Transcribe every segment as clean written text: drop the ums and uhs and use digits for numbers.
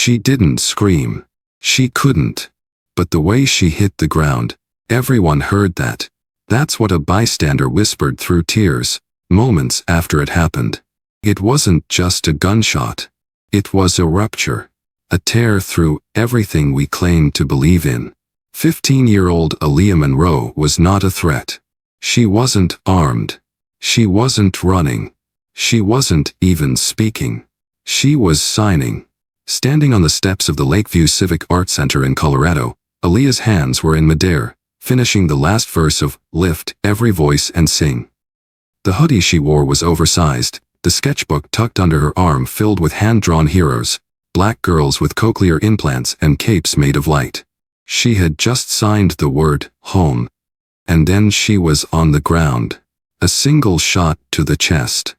She didn't scream. She couldn't. But the way she hit the ground, everyone heard that. That's what a bystander whispered through tears, moments after it happened. It wasn't just a gunshot. It was a rupture. A tear through everything we claimed to believe in. 15-year-old Aaliyah Monroe was not a threat. She wasn't armed. She wasn't running. She wasn't even speaking. She was signing. Standing on the steps of the Lakeview Civic Arts Center in Colorado, Aaliyah's hands were in midair, finishing the last verse of "Lift Every Voice and Sing." The hoodie she wore was oversized, the sketchbook tucked under her arm filled with hand-drawn heroes, black girls with cochlear implants and capes made of light. She had just signed the word "home." And then she was on the ground. A single shot to the chest.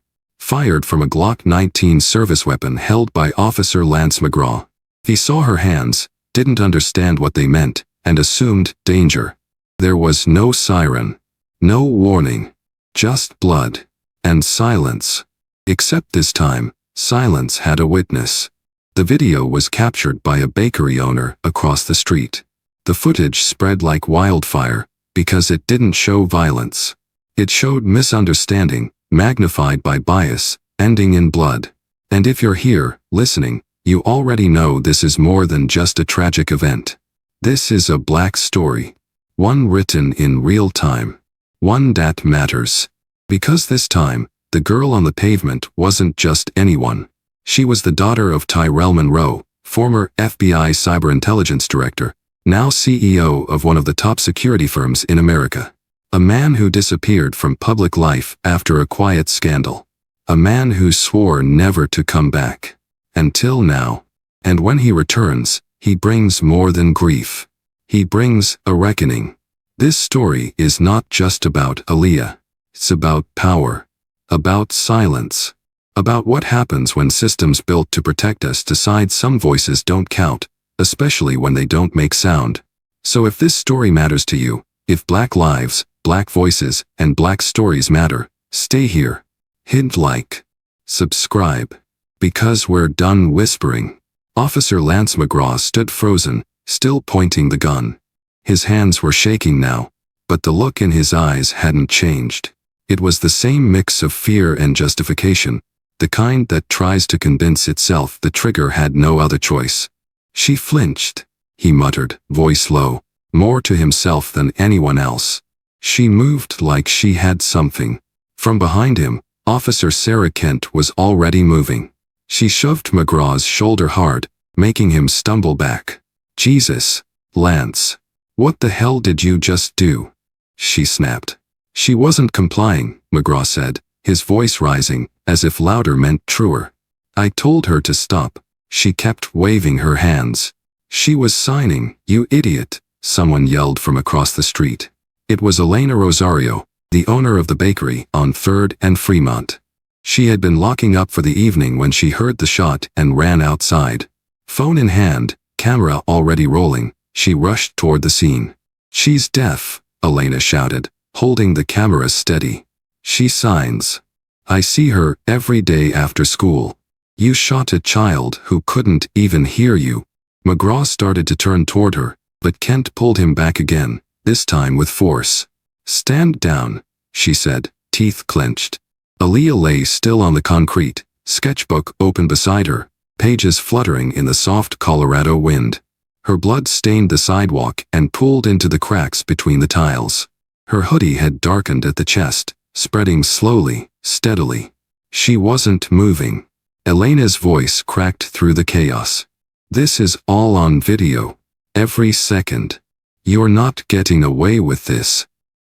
Fired from a Glock 19 service weapon held by Officer Lance McGraw. He saw her hands, didn't understand what they meant, and assumed danger. There was no siren. No warning. Just blood. And silence. Except this time, silence had a witness. The video was captured by a bakery owner across the street. The footage spread like wildfire, because it didn't show violence. It showed misunderstanding, magnified by bias, ending in blood. And if you're here, listening, you already know this is more than just a tragic event. This is a black story. One written in real time. One that matters. Because this time, the girl on the pavement wasn't just anyone. She was the daughter of Tyrell Monroe, former FBI cyber intelligence director, now CEO of one of the top security firms in America. A man who disappeared from public life after a quiet scandal. A man who swore never to come back. Until now. And when he returns, he brings more than grief. He brings a reckoning. This story is not just about Aaliyah. It's about power. About silence. About what happens when systems built to protect us decide some voices don't count, especially when they don't make sound. So if this story matters to you, if black lives, black voices, and black stories matter, stay here. Hit like. Subscribe. Because we're done whispering. Officer Lance McGraw stood frozen, still pointing the gun. His hands were shaking now, but the look in his eyes hadn't changed. It was the same mix of fear and justification, the kind that tries to convince itself the trigger had no other choice. She flinched, he muttered, voice low, more to himself than anyone else. She moved like she had something. From behind him, Officer Sarah Kent was already moving. She shoved McGraw's shoulder hard, making him stumble back. Jesus, Lance. What the hell did you just do? She snapped. She wasn't complying, McGraw said, his voice rising, as if louder meant truer. I told her to stop. She kept waving her hands. She was signing, you idiot, someone yelled from across the street. It was Elena Rosario, the owner of the bakery on 3rd and Fremont. She had been locking up for the evening when she heard the shot and ran outside. Phone in hand, camera already rolling, she rushed toward the scene. She's deaf, Elena shouted, holding the camera steady. She signs. I see her every day after school. You shot a child who couldn't even hear you. McGraw started to turn toward her, but Kent pulled him back again, this time with force. Stand down, she said, teeth clenched. Aaliyah lay still on the concrete, sketchbook open beside her, pages fluttering in the soft Colorado wind. Her blood stained the sidewalk and pooled into the cracks between the tiles. Her hoodie had darkened at the chest, spreading slowly, steadily. She wasn't moving. Elena's voice cracked through the chaos. This is all on video. Every second. You're not getting away with this.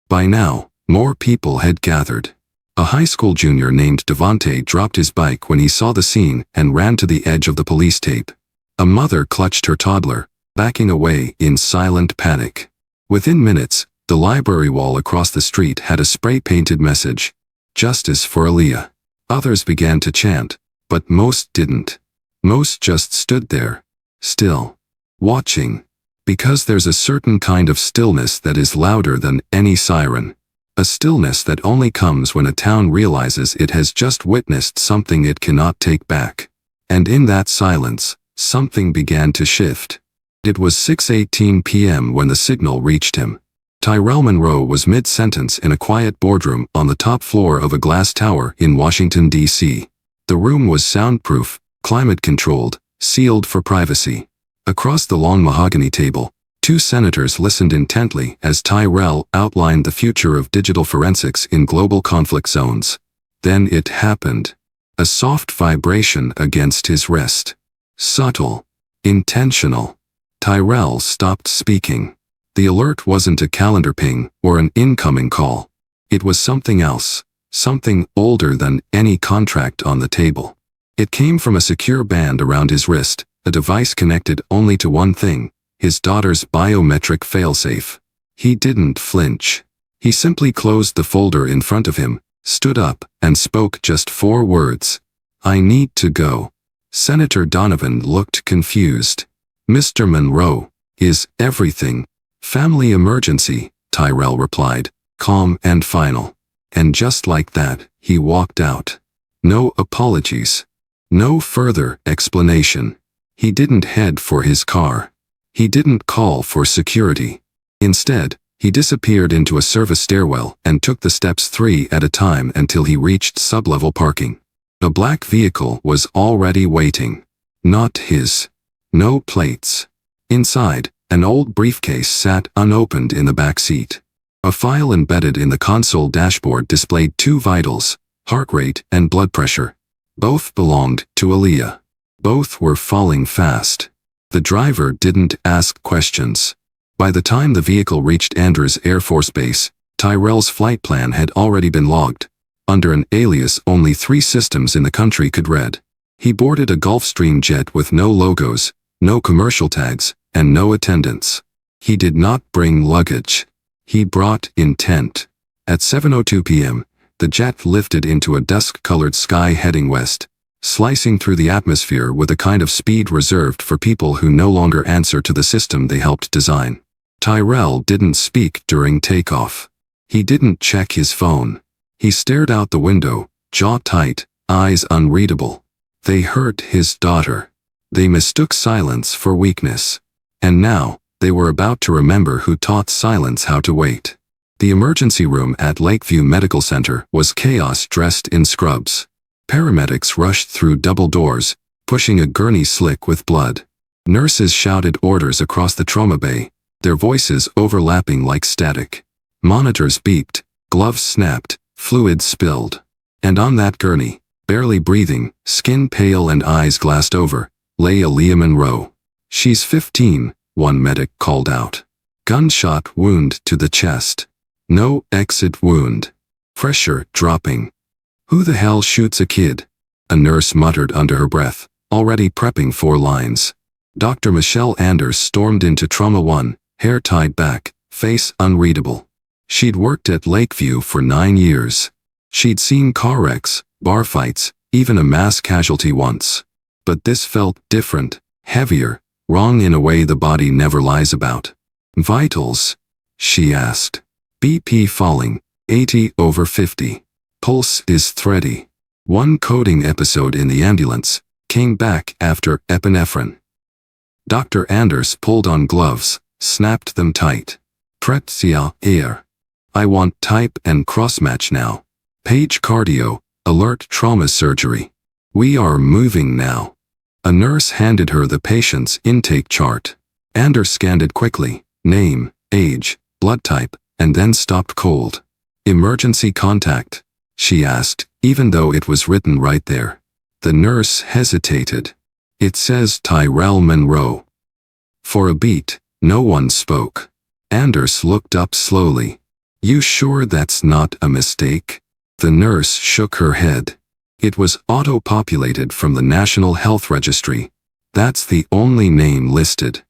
By now, more people had gathered. A high school junior named Devontae dropped his bike when he saw the scene and ran to the edge of the police tape. A mother clutched her toddler, backing away in silent panic. Within minutes, the library wall across the street had a spray-painted message. Justice for Aaliyah. Others began to chant, but most didn't. Most just stood there. Still. Watching. Because there's a certain kind of stillness that is louder than any siren. A stillness that only comes when a town realizes it has just witnessed something it cannot take back. And in that silence, something began to shift. It was 6:18 p.m. when the signal reached him. Tyrell Monroe was mid-sentence in a quiet boardroom on the top floor of a glass tower in Washington, D.C. The room was soundproof, climate-controlled, sealed for privacy. Across the long mahogany table, two senators listened intently as Tyrell outlined the future of digital forensics in global conflict zones. Then it happened. A soft vibration against his wrist. Subtle. Intentional. Tyrell stopped speaking. The alert wasn't a calendar ping or an incoming call. It was something else. Something older than any contract on the table. It came from a secure band around his wrist, a device connected only to one thing, his daughter's biometric failsafe. He didn't flinch. He simply closed the folder in front of him, stood up, and spoke just 4 words. "I need to go." Senator Donovan looked confused. "Mr. Monroe, is everything?" "Family emergency," Tyrell replied, calm and final. And just like that, he walked out. No apologies. No further explanation. He didn't head for his car. He didn't call for security. Instead, he disappeared into a service stairwell and took the steps 3 at a time until he reached sub-level parking. A black vehicle was already waiting. Not his. No plates. Inside, an old briefcase sat unopened in the back seat. A file embedded in the console dashboard displayed 2 vitals, heart rate and blood pressure. Both belonged to Aaliyah. Both were falling fast. The driver didn't ask questions. By the time the vehicle reached Andrews Air Force Base, Tyrell's flight plan had already been logged. Under an alias only 3 systems in the country could read. He boarded a Gulfstream jet with no logos, no commercial tags, and no attendants. He did not bring luggage. He brought intent. At 7:02 p.m., the jet lifted into a dusk-colored sky heading west, slicing through the atmosphere with a kind of speed reserved for people who no longer answer to the system they helped design. Tyrell didn't speak during takeoff. He didn't check his phone. He stared out the window, jaw tight, eyes unreadable. They hurt his daughter. They mistook silence for weakness. And now, they were about to remember who taught silence how to wait. The emergency room at Lakeview Medical Center was chaos dressed in scrubs. Paramedics rushed through double doors, pushing a gurney slick with blood. Nurses shouted orders across the trauma bay, their voices overlapping like static. Monitors beeped, gloves snapped, fluid spilled. And on that gurney, barely breathing, skin pale and eyes glassed over, lay Aaliyah Monroe. "She's 15, one medic called out. Gunshot wound to the chest. No exit wound. Pressure dropping. Who the hell shoots a kid?" A nurse muttered under her breath, already prepping 4 lines. Dr. Michelle Anders stormed into Trauma 1, hair tied back, face unreadable. She'd worked at Lakeview for 9 years. She'd seen car wrecks, bar fights, even a mass casualty once. But this felt different, heavier, wrong in a way the body never lies about. "Vitals?" she asked. "BP falling, 80/50. Pulse is thready." One coding episode in the ambulance came back after epinephrine. Dr. Anders pulled on gloves, snapped them tight. "Pretsia air. I want type and crossmatch now. Page cardio, alert trauma surgery. We are moving now." A nurse handed her the patient's intake chart. Anders scanned it quickly, name, age, blood type, and then stopped cold. "Emergency contact?" she asked, even though it was written right there. The nurse hesitated. "It says Tyrell Monroe." For a beat, no one spoke. Anders looked up slowly. "You sure that's not a mistake?" The nurse shook her head. It was auto-populated from the National Health Registry. That's the only name listed.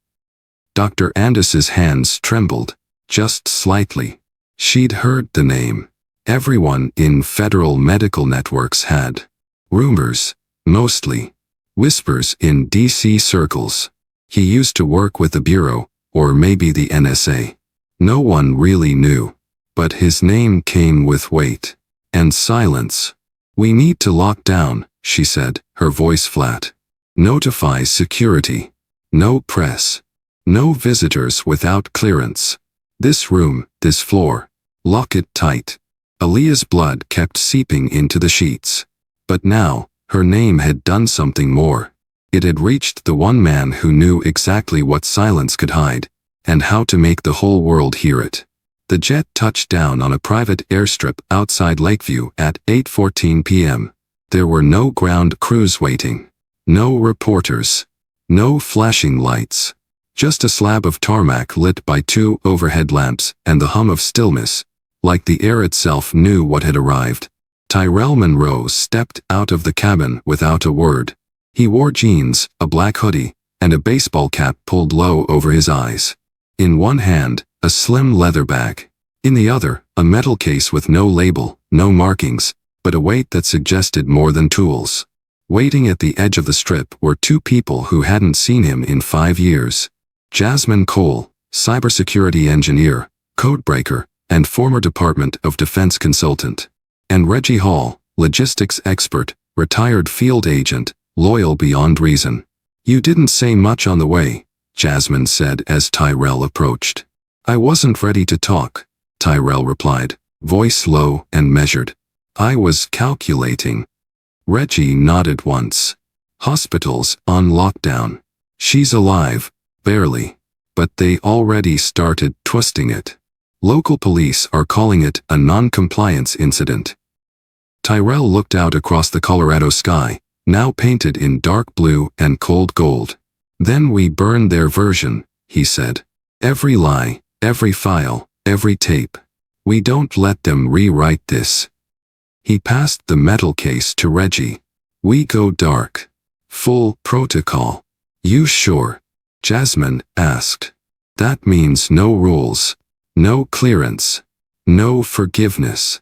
Dr. Anders's hands trembled, just slightly. She'd heard the name. Everyone in federal medical networks had. Rumors, mostly. Whispers in D.C. circles. He used to work with the Bureau, or maybe the NSA. No one really knew. But his name came with weight. And silence. "We need to lock down," she said, her voice flat. Notify security. No press. No visitors without clearance. This room, this floor. Lock it tight. Aaliyah's blood kept seeping into the sheets. But now, her name had done something more. It had reached the one man who knew exactly what silence could hide, and how to make the whole world hear it. The jet touched down on a private airstrip outside Lakeview at 8:14 p.m. There were no ground crews waiting. No reporters. No flashing lights. Just a slab of tarmac lit by 2 overhead lamps and the hum of stillness, like the air itself knew what had arrived. Tyrell Monroe stepped out of the cabin without a word. He wore jeans, a black hoodie, and a baseball cap pulled low over his eyes. In one hand, a slim leather bag. In the other, a metal case with no label, no markings, but a weight that suggested more than tools. Waiting at the edge of the strip were 2 people who hadn't seen him in 5 years. Jasmine Cole, cybersecurity engineer, codebreaker, and former Department of Defense consultant. And Reggie Hall, logistics expert, retired field agent, loyal beyond reason. "You didn't say much on the way," Jasmine said as Tyrell approached. "I wasn't ready to talk," Tyrell replied, voice low and measured. "I was calculating." Reggie nodded once. "Hospitals on lockdown. She's alive, barely. But they already started twisting it. Local police are calling it a non-compliance incident." Tyrell looked out across the Colorado sky, now painted in dark blue and cold gold. "Then we burn their version," he said. "Every lie, every file, every tape. We don't let them rewrite this." He passed the metal case to Reggie. "We go dark. Full protocol." "You sure?" Jasmine asked. "That means no rules. No clearance. No forgiveness."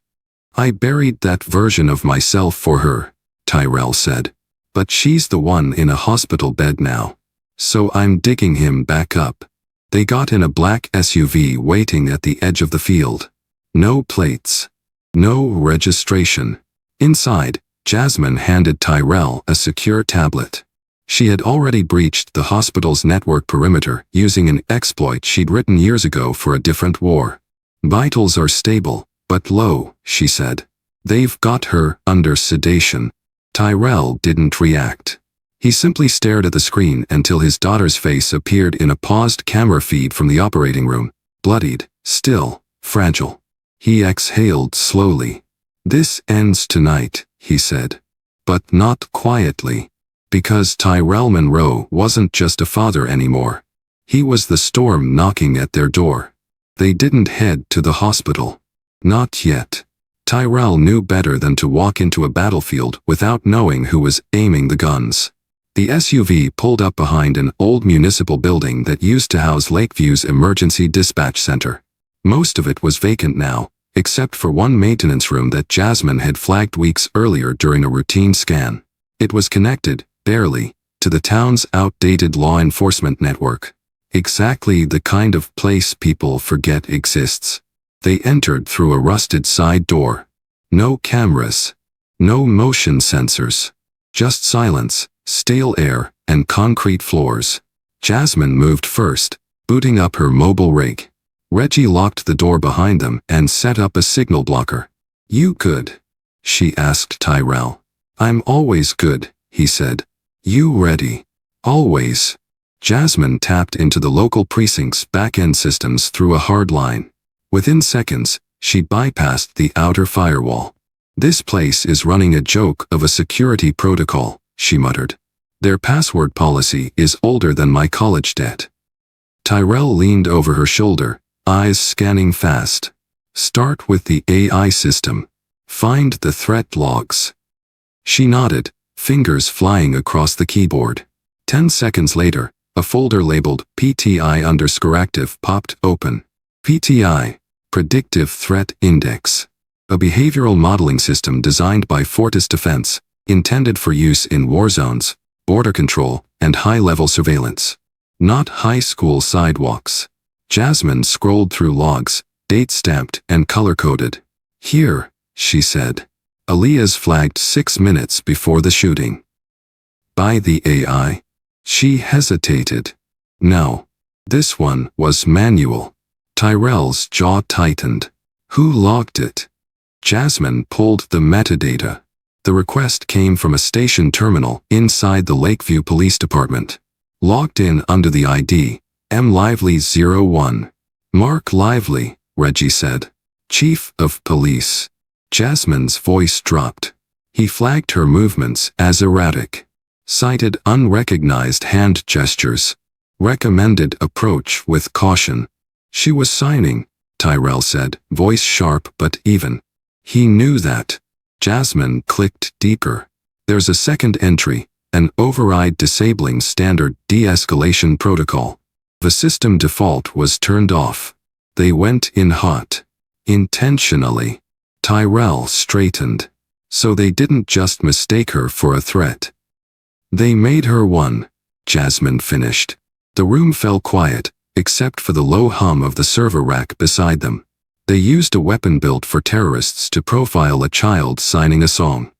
"I buried that version of myself for her," Tyrell said. "But she's the one in a hospital bed now. So I'm digging him back up." They got in a black SUV waiting at the edge of the field. No plates. No registration. Inside, Jasmine handed Tyrell a secure tablet. She had already breached the hospital's network perimeter using an exploit she'd written years ago for a different war. "Vitals are stable, but low," she said. "They've got her under sedation." Tyrell didn't react. He simply stared at the screen until his daughter's face appeared in a paused camera feed from the operating room, bloodied, still, fragile. He exhaled slowly. "This ends tonight," he said. But not quietly. Because Tyrell Monroe wasn't just a father anymore. He was the storm knocking at their door. They didn't head to the hospital. Not yet. Tyrell knew better than to walk into a battlefield without knowing who was aiming the guns. The SUV pulled up behind an old municipal building that used to house Lakeview's emergency dispatch center. Most of it was vacant now, except for one maintenance room that Jasmine had flagged weeks earlier during a routine scan. It was connected, barely, to the town's outdated law enforcement network. Exactly the kind of place people forget exists. They entered through a rusted side door. No cameras. No motion sensors. Just silence, stale air, and concrete floors. Jasmine moved first, booting up her mobile rig. Reggie locked the door behind them and set up a signal blocker. "You good?" she asked Tyrell. "I'm always good," he said. "You ready?" "Always." Jasmine tapped into the local precinct's back-end systems through a hard line. Within seconds, she bypassed the outer firewall. "This place is running a joke of a security protocol," she muttered. "Their password policy is older than my college debt." Tyrell leaned over her shoulder, eyes scanning fast. "Start with the AI system. Find the threat logs." She nodded, fingers flying across the keyboard. 10 seconds later, a folder labeled PTI_active popped open. PTI, Predictive Threat Index. A behavioral modeling system designed by Fortis Defense, intended for use in war zones, border control, and high-level surveillance. Not high school sidewalks. Jasmine scrolled through logs, date-stamped and color-coded. "Here," she said. "Aaliyah's flagged 6 minutes before the shooting." By the AI? She hesitated. No. This one was manual. Tyrell's jaw tightened. Who logged it? Jasmine pulled the metadata. The request came from a station terminal inside the Lakeview Police Department. Logged in under the ID, M. Lively-01. Mark Lively, Reggie said. Chief of Police. Jasmine's voice dropped. He flagged her movements as erratic. Cited unrecognized hand gestures. Recommended approach with caution. She was signing, Tyrell said, voice sharp but even. He knew that. Jasmine clicked deeper. There's a second entry, an override disabling standard de-escalation protocol. The system default was turned off. They went in hot. Intentionally. Tyrell straightened. So they didn't just mistake her for a threat. They made her one, Jasmine finished. The room fell quiet, except for the low hum of the server rack beside them. They used a weapon built for terrorists to profile a child signing a song.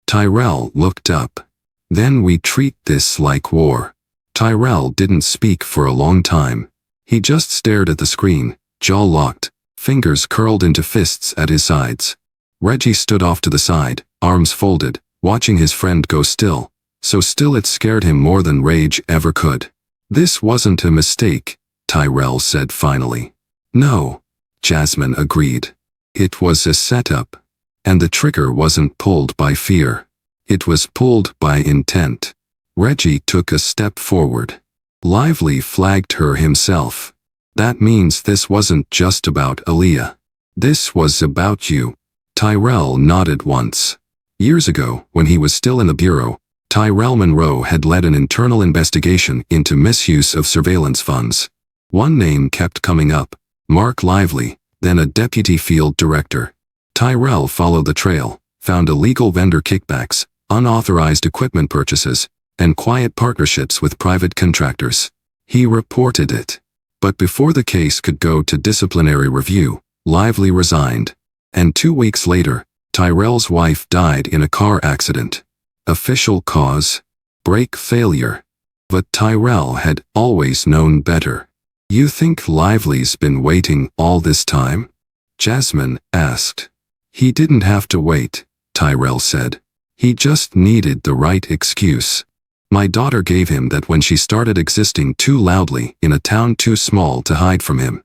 Tyrell looked up. Then we treat this like war. Tyrell didn't speak for a long time. He just stared at the screen, jaw locked, fingers curled into fists at his sides. Reggie stood off to the side, arms folded, watching his friend go still. So still it scared him more than rage ever could. This wasn't a mistake, Tyrell said finally. No, Jasmine agreed. It was a setup. And the trigger wasn't pulled by fear. It was pulled by intent. Reggie took a step forward. Lively flagged her himself. That means this wasn't just about Aaliyah. This was about you. Tyrell nodded once. Years ago, when he was still in the bureau, Tyrell Monroe had led an internal investigation into misuse of surveillance funds. One name kept coming up, Mark Lively, then a deputy field director. Tyrell followed the trail, found illegal vendor kickbacks, unauthorized equipment purchases, and quiet partnerships with private contractors. He reported it. But before the case could go to disciplinary review, Lively resigned. And 2 weeks later, Tyrell's wife died in a car accident. Official cause? Brake failure. But Tyrell had always known better. You think Lively's been waiting all this time? Jasmine asked. He didn't have to wait, Tyrell said. He just needed the right excuse. My daughter gave him that when she started existing too loudly in a town too small to hide from him.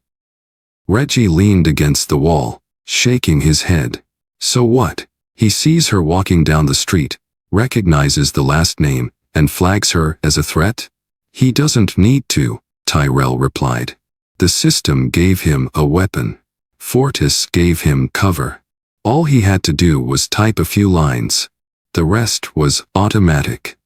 Reggie leaned against the wall, shaking his head. So what? He sees her walking down the street, recognizes the last name, and flags her as a threat? He doesn't need to, Tyrell replied. The system gave him a weapon. Fortis gave him cover. All he had to do was type a few lines. The rest was automatic.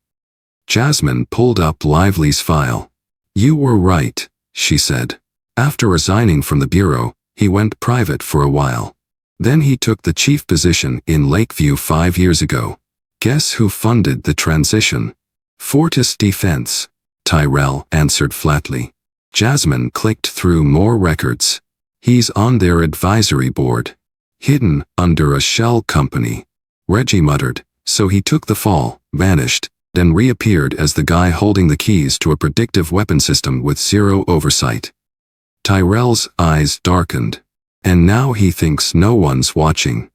Jasmine pulled up Lively's file. You were right, she said. After resigning from the bureau, he went private for a while. Then he took the chief position in Lakeview 5 years ago. Guess who funded the transition? Fortis Defense, Tyrell answered flatly. Jasmine clicked through more records. He's on their advisory board. Hidden under a shell company. Reggie muttered, so he took the fall, vanished, then reappeared as the guy holding the keys to a predictive weapon system with zero oversight. Tyrell's eyes darkened. And now he thinks no one's watching.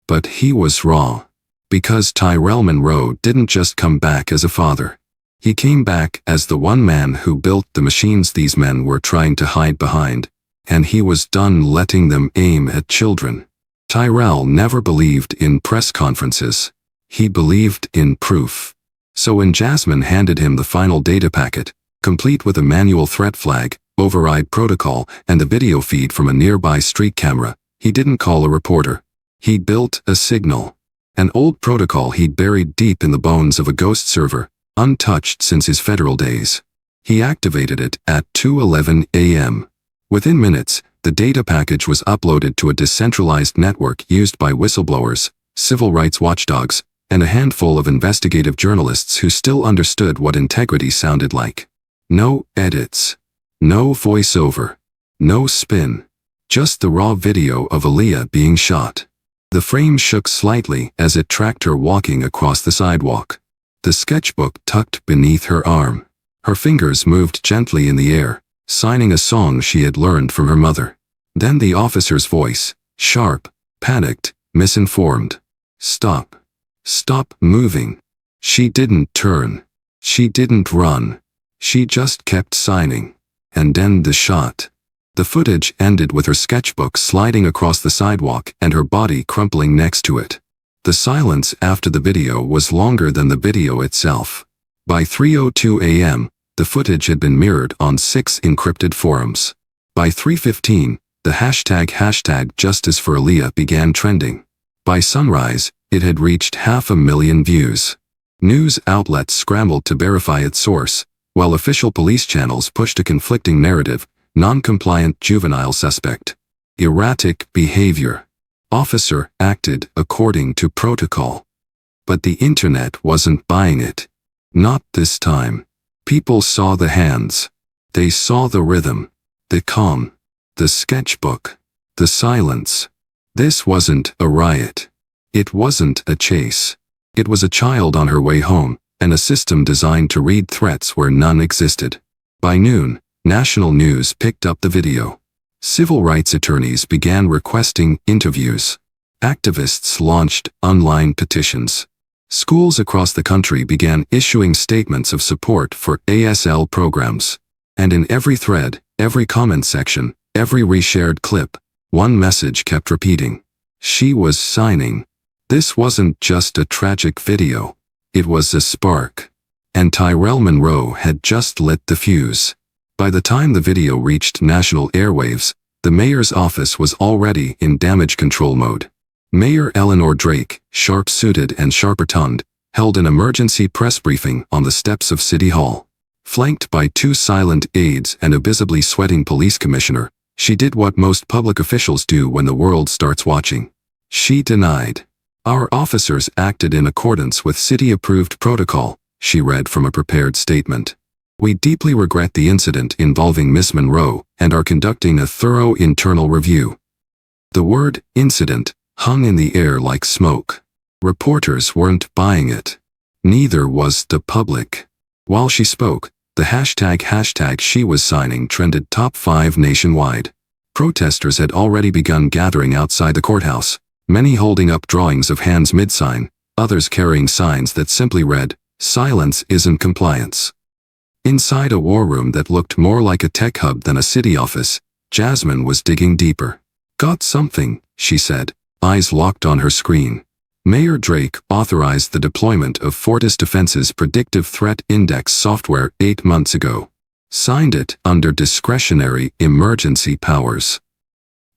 But he was wrong. Because Tyrell Monroe didn't just come back as a father. He came back as the one man who built the machines these men were trying to hide behind. And he was done letting them aim at children. Tyrell never believed in press conferences. He believed in proof. So when Jasmine handed him the final data packet, complete with a manual threat flag, override protocol, and the video feed from a nearby street camera, he didn't call a reporter. He built a signal. An old protocol he'd buried deep in the bones of a ghost server, untouched since his federal days. He activated it at 2:11 a.m. Within minutes, the data package was uploaded to a decentralized network used by whistleblowers, civil rights watchdogs, and a handful of investigative journalists who still understood what integrity sounded like. No edits. No voiceover. No spin. Just the raw video of Aaliyah being shot. The frame shook slightly as it tracked her walking across the sidewalk. the sketchbook tucked beneath her arm. Her fingers moved gently in the air, signing a song she had learned from her mother. Then the officer's voice, sharp, panicked, misinformed. Stop. Stop moving. She didn't turn. She didn't run. She just kept signing. And then the shot. The footage ended with her sketchbook sliding across the sidewalk and her body crumpling next to it. The silence after the video was longer than the video itself. By 3:02 a.m., the footage had been mirrored on 6 encrypted forums. By 3:15, the hashtag Justice for Aaliyah began trending. By sunrise, it had reached 500,000 views. News outlets scrambled to verify its source, while official police channels pushed a conflicting narrative: non-compliant juvenile suspect. Erratic behavior. Officer acted according to protocol. But the internet wasn't buying it. Not this time. People saw the hands. They saw the rhythm. The calm. The sketchbook. The silence. This wasn't a riot. It wasn't a chase. It was a child on her way home, and a system designed to read threats where none existed. By noon, national news picked up the video. Civil rights attorneys began requesting interviews. Activists launched online petitions. Schools across the country began issuing statements of support for ASL programs. And in every thread, every comment section, every reshared clip, one message kept repeating. She was signing. This wasn't just a tragic video. It was a spark. And Tyrell Monroe had just lit the fuse. By the time the video reached national airwaves, the mayor's office was already in damage control mode. Mayor Eleanor Drake, sharp-suited and sharper-tongued, held an emergency press briefing on the steps of City Hall. Flanked by 2 silent aides and a visibly sweating police commissioner, she did what most public officials do when the world starts watching. She denied. Our officers acted in accordance with city-approved protocol, she read from a prepared statement. We deeply regret the incident involving Miss Monroe and are conducting a thorough internal review. The word incident hung in the air like smoke. Reporters weren't buying it. Neither was the public. While she spoke, the hashtag she was signing trended top 5 nationwide. Protesters had already begun gathering outside the courthouse, many holding up drawings of hands mid-sign, others carrying signs that simply read, "Silence isn't compliance." Inside a war room that looked more like a tech hub than a city office, Jasmine was digging deeper. Got something, she said, eyes locked on her screen. Mayor Drake authorized the deployment of Fortis Defense's Predictive Threat Index software 8 months ago. Signed it under discretionary emergency powers.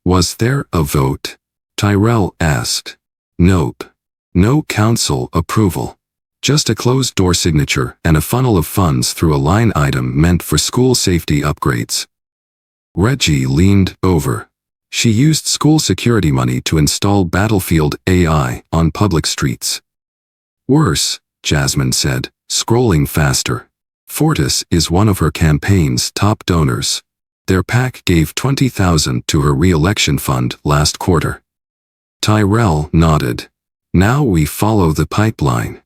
Was there a vote? Tyrell asked. Nope. No council approval. Just a closed-door signature and a funnel of funds through a line item meant for school safety upgrades. Reggie leaned over. She used school security money to install Battlefield AI on public streets. Worse, Jasmine said, scrolling faster. Fortis is one of her campaign's top donors. Their PAC gave $20,000 to her re-election fund last quarter. Tyrell nodded. Now we follow the pipeline.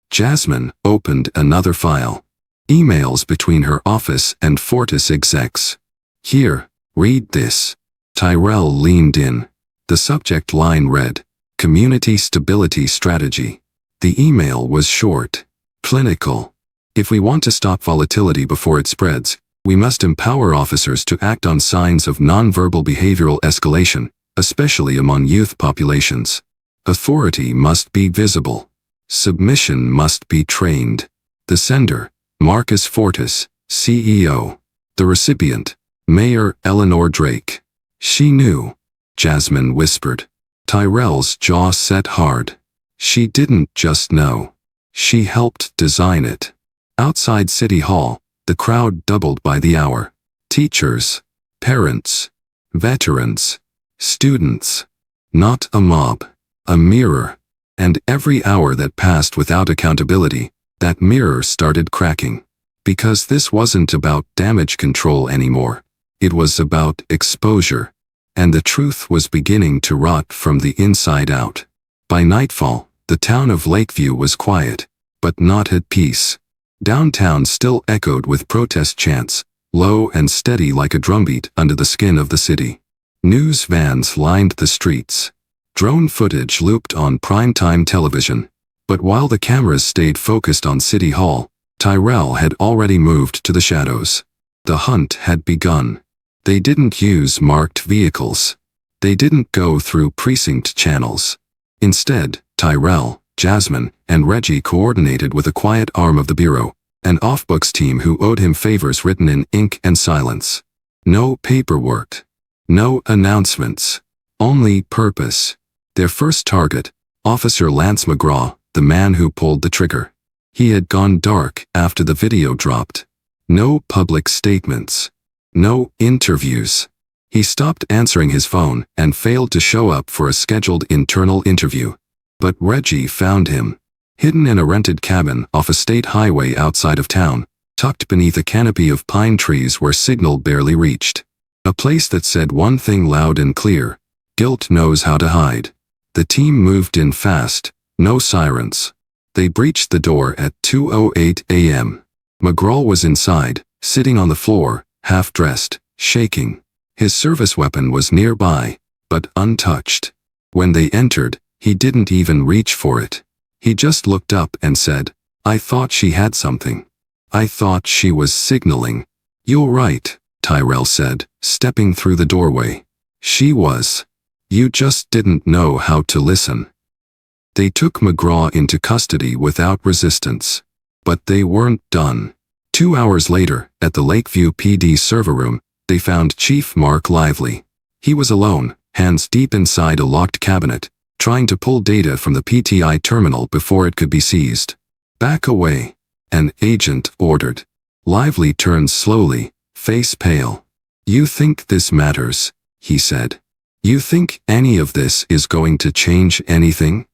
Jasmine opened another file. Emails between her office and Fortis execs. Here, read this. Tyrell leaned in. The subject line read, Community Stability Strategy. The email was short. Clinical. If we want to stop volatility before it spreads, we must empower officers to act on signs of nonverbal behavioral escalation, especially among youth populations. Authority must be visible. Submission must be trained. The sender, Marcus Fortis, CEO. The recipient, Mayor Eleanor Drake. She knew, Jasmine whispered. Tyrell's jaw set hard. She didn't just know. She helped design it. Outside City Hall, the crowd doubled by the hour. Teachers, parents, veterans, students. Not a mob, a mirror. And every hour that passed without accountability, that mirror started cracking. Because this wasn't about damage control anymore. It was about exposure. And the truth was beginning to rot from the inside out. By nightfall, the town of Lakeview was quiet. but not at peace. Downtown still echoed with protest chants, low and steady like a drumbeat under the skin of the city. News vans lined the streets. Drone footage looped on primetime television. But while the cameras stayed focused on City Hall, Tyrell had already moved to the shadows. The hunt had begun. They didn't use marked vehicles. They didn't go through precinct channels. Instead, Tyrell, Jasmine, and Reggie coordinated with a quiet arm of the Bureau, an off-books team who owed him favors written in ink and silence. No paperwork. No announcements. Only purpose. Their first target, Officer Lance McGraw, the man who pulled the trigger. He had gone dark after the video dropped. No public statements. No interviews. He stopped answering his phone and failed to show up for a scheduled internal interview. But Reggie found him. Hidden in a rented cabin off a state highway outside of town, tucked beneath a canopy of pine trees where signal barely reached. A place that said one thing loud and clear: guilt knows how to hide. The team moved in fast, no sirens. They breached the door at 2:08 a.m. McGraw was inside, sitting on the floor, half-dressed, shaking. His service weapon was nearby, but untouched. When they entered, he didn't even reach for it. He just looked up and said, "I thought she had something. I thought she was signaling." "You're right," Tyrell said, stepping through the doorway. "She was. You just didn't know how to listen." They took McGraw into custody without resistance. But they weren't done. 2 hours later, at the Lakeview PD server room, they found Chief Mark Lively. He was alone, hands deep inside a locked cabinet, trying to pull data from the PTI terminal before it could be seized. "Back away," an agent ordered. Lively turned slowly, face pale. "You think this matters?" he said. "You think any of this is going to change anything?"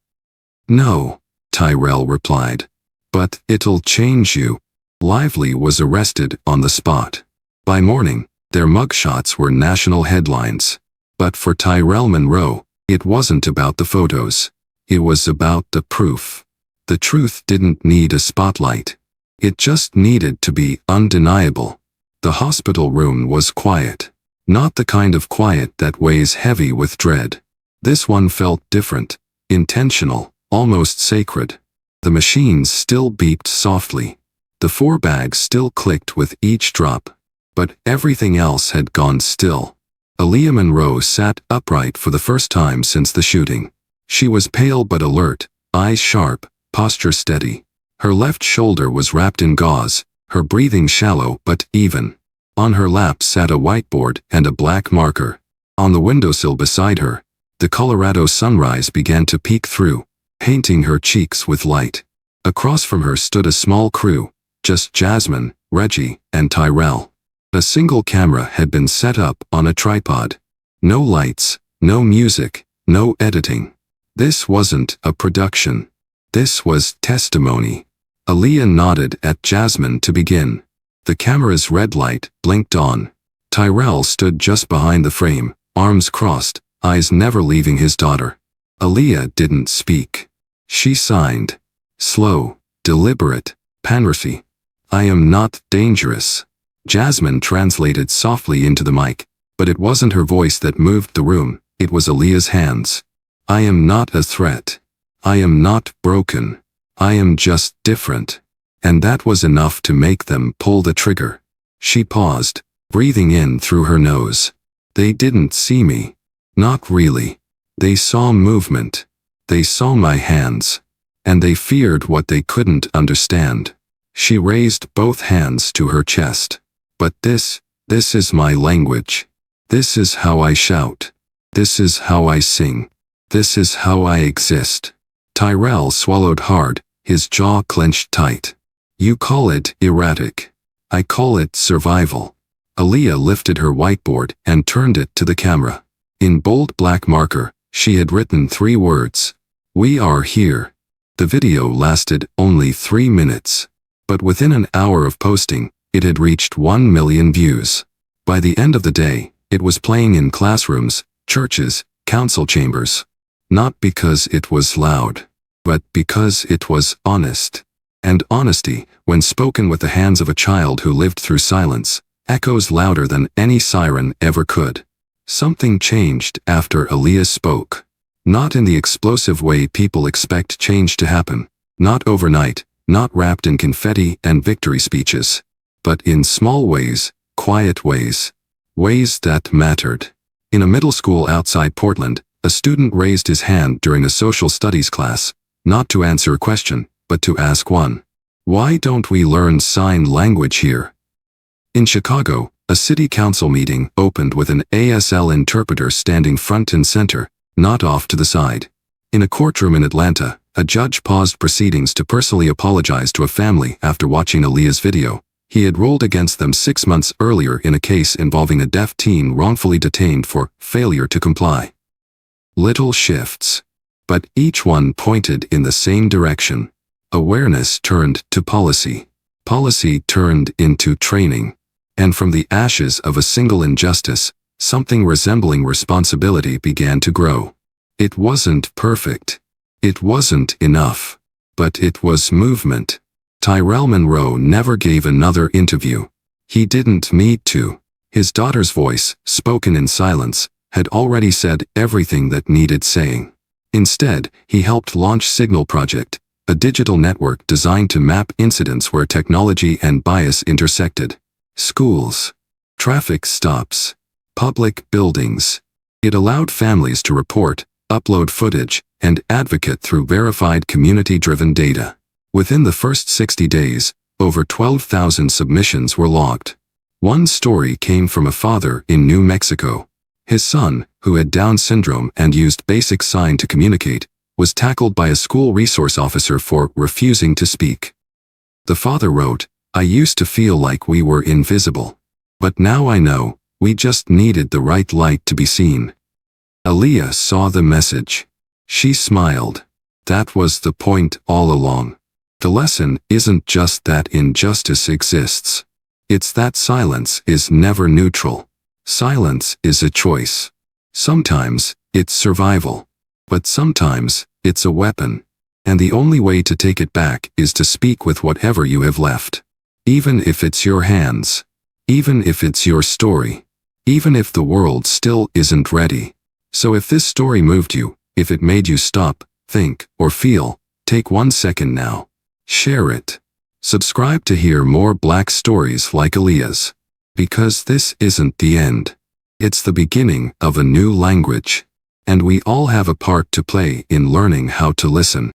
"No," Tyrell replied. "But it'll change you." Lively was arrested on the spot. By morning, their mugshots were national headlines. But for Tyrell Monroe, it wasn't about the photos. It was about the proof. The truth didn't need a spotlight. It just needed to be undeniable. The hospital room was quiet. Not the kind of quiet that weighs heavy with dread. This one felt different, intentional, almost sacred. The machines still beeped softly. The 4 bags still clicked with each drop. But everything else had gone still. Aaliyah Monroe sat upright for the first time since the shooting. She was pale but alert, eyes sharp, posture steady. Her left shoulder was wrapped in gauze, her breathing shallow but even. On her lap sat a whiteboard and a black marker. On the windowsill beside her, the Colorado sunrise began to peek through, painting her cheeks with light. Across from her stood a small crew, just Jasmine, Reggie, and Tyrell. A single camera had been set up on a tripod. No lights, no music, no editing. This wasn't a production. This was testimony. Aaliyah nodded at Jasmine to begin. The camera's red light blinked on. Tyrell stood just behind the frame, arms crossed, eyes never leaving his daughter. Aaliyah didn't speak. She signed. Slow, deliberate, Panrafi. "I am not dangerous." Jasmine translated softly into the mic, but it wasn't her voice that moved the room, it was Aaliyah's hands. "I am not a threat. I am not broken. I am just different." And that was enough to make them pull the trigger. She paused, breathing in through her nose. "They didn't see me. Not really. They saw movement. They saw my hands. And they feared what they couldn't understand." She raised both hands to her chest. "But this is my language. This is how I shout. This is how I sing. This is how I exist." Tyrell swallowed hard, his jaw clenched tight. "You call it erratic. I call it survival." Aaliyah lifted her whiteboard and turned it to the camera. In bold black marker, she had written 3 words. "We are here." The video lasted only 3 minutes. But within an hour of posting, it had reached 1 million views. By the end of the day, it was playing in classrooms, churches, council chambers. Not because it was loud, but because it was honest. And honesty, when spoken with the hands of a child who lived through silence, echoes louder than any siren ever could. Something changed after Aaliyah spoke. Not in the explosive way people expect change to happen. Not overnight, not wrapped in confetti and victory speeches. But in small ways, quiet ways. Ways that mattered. In a middle school outside Portland, a student raised his hand during a social studies class, not to answer a question, but to ask one. Why don't we learn sign language here? In Chicago, a city council meeting opened with an ASL interpreter standing front and center, not off to the side. In a courtroom in Atlanta, a judge paused proceedings to personally apologize to a family after watching Aaliyah's video. He had ruled against them 6 months earlier in a case involving a deaf teen wrongfully detained for failure to comply. Little shifts. But each one pointed in the same direction. Awareness turned to policy. Policy turned into training. And from the ashes of a single injustice, something resembling responsibility began to grow. It wasn't perfect. It wasn't enough. But it was movement. Tyrell Monroe never gave another interview. He didn't need to. His daughter's voice, spoken in silence, had already said everything that needed saying. Instead, he helped launch Signal Project, a digital network designed to map incidents where technology and bias intersected. Schools, traffic stops, public buildings. It allowed families to report, upload footage, and advocate through verified community-driven data. Within the first 60 days, over 12,000 submissions were logged. One story came from a father in New Mexico. His son, who had Down syndrome and used basic sign to communicate, was tackled by a school resource officer for refusing to speak. The father wrote, "I used to feel like we were invisible. But now I know, we just needed the right light to be seen." Aaliyah saw the message. She smiled. That was the point all along. The lesson isn't just that injustice exists. It's that silence is never neutral. Silence is a choice. Sometimes, it's survival. But sometimes, it's a weapon. And the only way to take it back is to speak with whatever you have left. Even if it's your hands. Even if it's your story. Even if the world still isn't ready. So if this story moved you, if it made you stop, think, or feel, take 1 second now. Share it. Subscribe to hear more Black stories like Aaliyah's. Because this isn't the end. It's the beginning of a new language. And we all have a part to play in learning how to listen.